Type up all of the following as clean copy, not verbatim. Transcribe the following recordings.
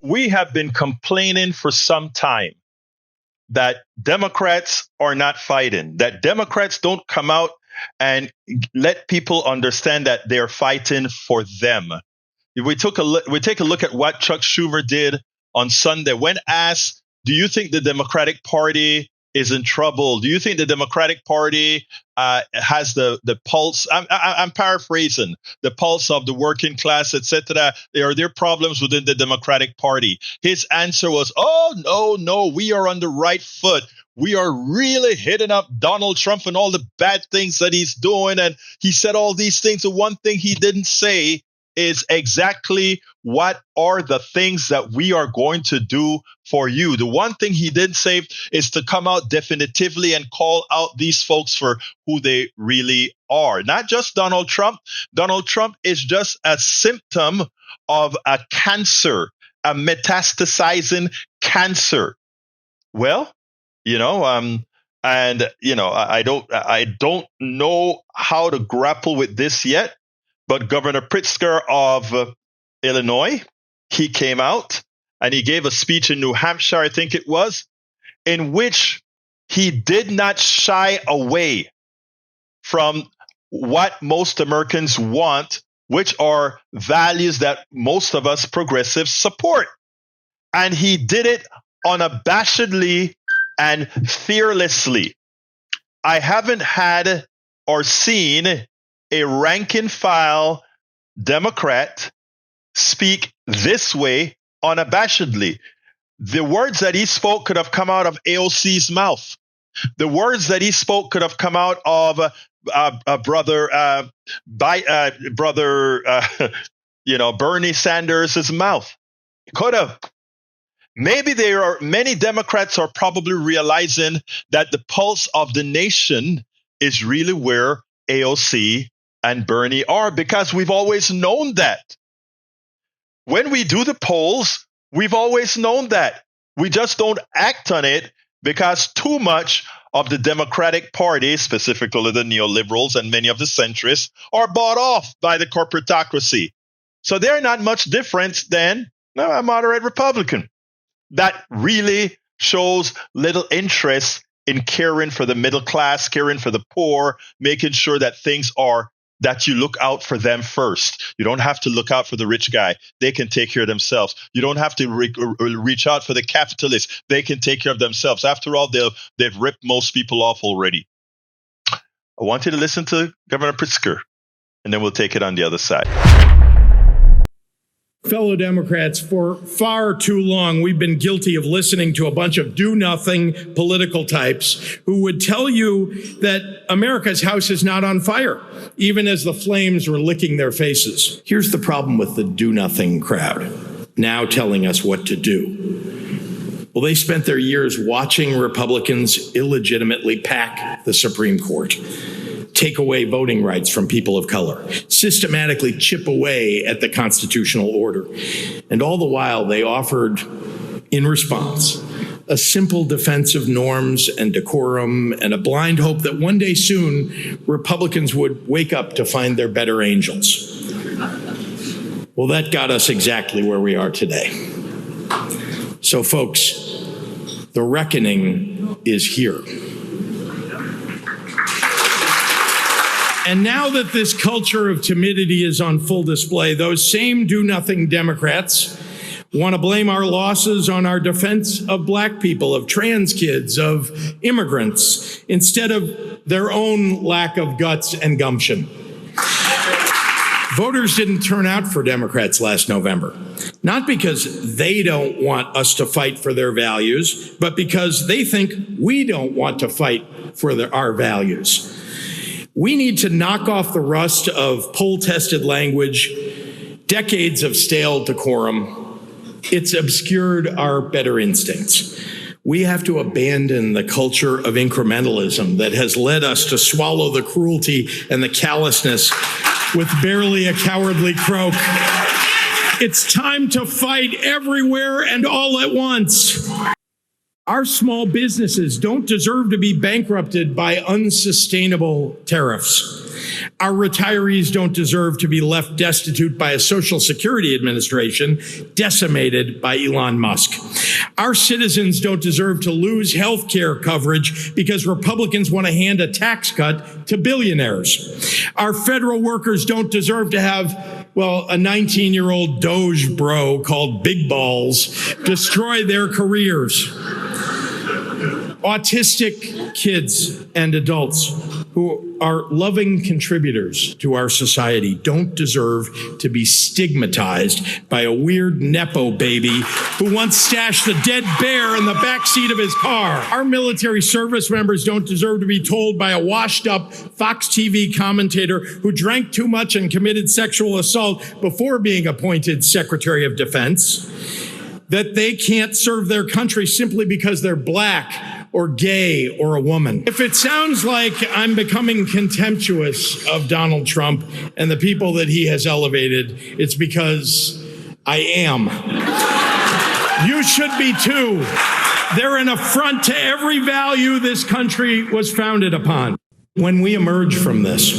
we have been complaining for some time that Democrats are not fighting, that Democrats don't come out and let people understand that they're fighting for them. We take a look at what Chuck Schumer did on Sunday. When asked, do you think the Democratic Party is in trouble? Do you think the Democratic Party has the pulse? I'm paraphrasing, the pulse of the working class, etc. Are there problems within the Democratic Party? His answer was, oh, no, we are on the right foot. We are really hitting up Donald Trump and all the bad things that he's doing. And he said all these things. The one thing he didn't say is exactly what are the things that we are going to do for you. The one thing he didn't say is to come out definitively and call out these folks for who they really are. Not just Donald Trump. Donald Trump is just a symptom of a cancer, a metastasizing cancer. Well, I don't know how to grapple with this yet. But Governor Pritzker of Illinois, he came out and he gave a speech in New Hampshire, I think it was, in which he did not shy away from what most Americans want, which are values that most of us progressives support. And he did it unabashedly and fearlessly. I haven't had or seen a rank and file Democrat speak this way unabashedly. The words that he spoke could have come out of AOC's mouth. The words that he spoke could have come out of Bernie Sanders' mouth. Could have. Maybe many Democrats are probably realizing that the pulse of the nation is really where AOC and Bernie are, because we've always known that. When we do the polls, we've always known that. We just don't act on it because too much of the Democratic Party, specifically the neoliberals and many of the centrists, are bought off by the corporatocracy. So they're not much different than a moderate Republican. That really shows little interest in caring for the middle class, caring for the poor, making sure that things are that you look out for them first. You don't have to look out for the rich guy. They can take care of themselves. You don't have to reach out for the capitalists. They can take care of themselves. After all, they've ripped most people off already. I want you to listen to Governor Pritzker, and then we'll take it on the other side. Fellow Democrats, for far too long, we've been guilty of listening to a bunch of do-nothing political types who would tell you that America's house is not on fire, even as the flames were licking their faces. Here's the problem with the do-nothing crowd, now telling us what to do. Well, they spent their years watching Republicans illegitimately pack the Supreme Court, take away voting rights from people of color, systematically chip away at the constitutional order. And all the while, they offered, in response, a simple defense of norms and decorum and a blind hope that one day soon, Republicans would wake up to find their better angels. Well, that got us exactly where we are today. So, folks, the reckoning is here. And now that this culture of timidity is on full display, those same do-nothing Democrats want to blame our losses on our defense of black people, of trans kids, of immigrants, instead of their own lack of guts and gumption. Voters didn't turn out for Democrats last November, not because they don't want us to fight for their values, but because they think we don't want to fight for our values. We need to knock off the rust of poll-tested language, decades of stale decorum. It's obscured our better instincts. We have to abandon the culture of incrementalism that has led us to swallow the cruelty and the callousness with barely a cowardly croak. It's time to fight everywhere and all at once. Our small businesses don't deserve to be bankrupted by unsustainable tariffs. Our retirees don't deserve to be left destitute by a Social Security Administration decimated by Elon Musk. Our citizens don't deserve to lose health care coverage because Republicans want to hand a tax cut to billionaires. Our federal workers don't deserve to have, a 19-year-old Doge bro called Big Balls destroy their careers. Autistic kids and adults who are loving contributors to our society don't deserve to be stigmatized by a weird Nepo baby who once stashed the dead bear in the backseat of his car. Our military service members don't deserve to be told by a washed-up Fox TV commentator who drank too much and committed sexual assault before being appointed Secretary of Defense that they can't serve their country simply because they're black or gay or a woman. If it sounds like I'm becoming contemptuous of Donald Trump and the people that he has elevated, it's because I am. You should be too. They're an affront to every value this country was founded upon. When we emerge from this,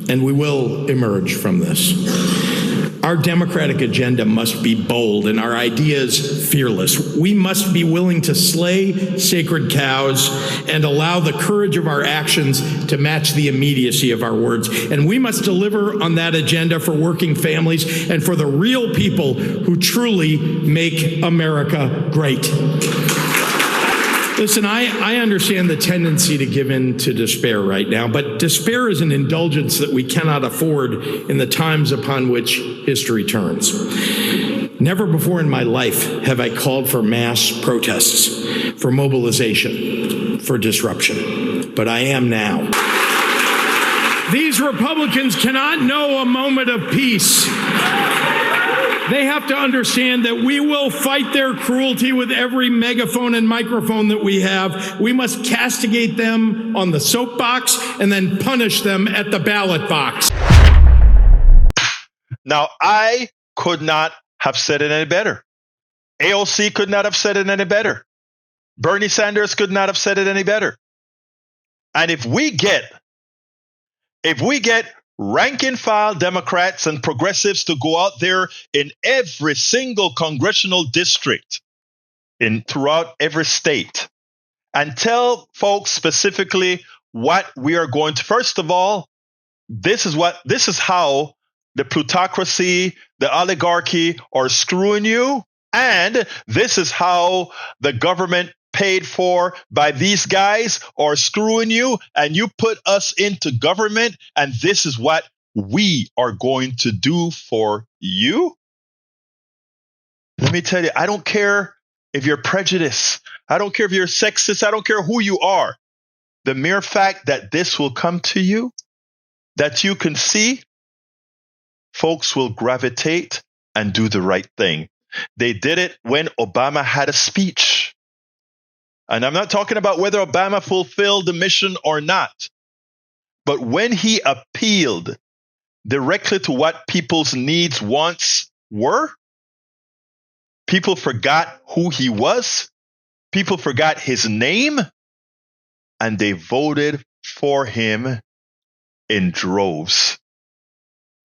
and we will emerge from this, our democratic agenda must be bold and our ideas fearless. We must be willing to slay sacred cows and allow the courage of our actions to match the immediacy of our words. And we must deliver on that agenda for working families and for the real people who truly make America great. Listen, I understand the tendency to give in to despair right now, but despair is an indulgence that we cannot afford in the times upon which history turns. Never before in my life have I called for mass protests, for mobilization, for disruption, but I am now. These Republicans cannot know a moment of peace. They have to understand that we will fight their cruelty with every megaphone and microphone that we have. We must castigate them on the soapbox and then punish them at the ballot box. Now, I could not have said it any better. AOC could not have said it any better. Bernie Sanders could not have said it any better. And if we get rank and file Democrats and progressives to go out there in every single congressional district throughout every state and tell folks specifically what we are going to. First of all, this is how the plutocracy, the oligarchy are screwing you, and this is how the government paid for by these guys are screwing you, and you put us into government, and this is what we are going to do for you. Let me tell you, I don't care if you're prejudiced. I don't care if you're sexist. I don't care who you are. The mere fact that this will come to you, that you can see, folks will gravitate and do the right thing. They did it when Obama had a speech. And I'm not talking about whether Obama fulfilled the mission or not. But when he appealed directly to what people's needs once were, people forgot who he was. People forgot his name. And they voted for him in droves.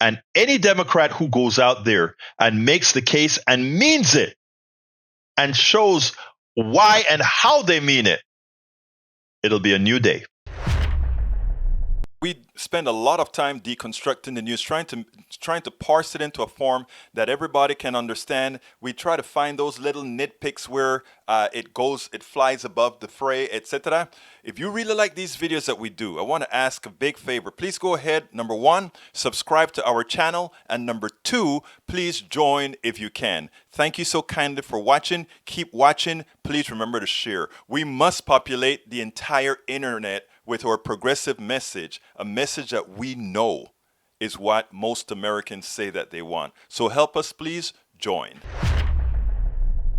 And any Democrat who goes out there and makes the case and means it and shows why and how they mean it, it'll be a new day. We spend a lot of time deconstructing the news, trying to parse it into a form that everybody can understand. We try to find those little nitpicks where it flies above the fray, etc. If you really like these videos that we do, I want to ask a big favor. Please go ahead, number one, subscribe to our channel, and number two, please join if you can. Thank you so kindly for watching. Keep watching. Please remember to share. We must populate the entire internet with our progressive message, a message that we know is what most Americans say that they want. So help us, please join.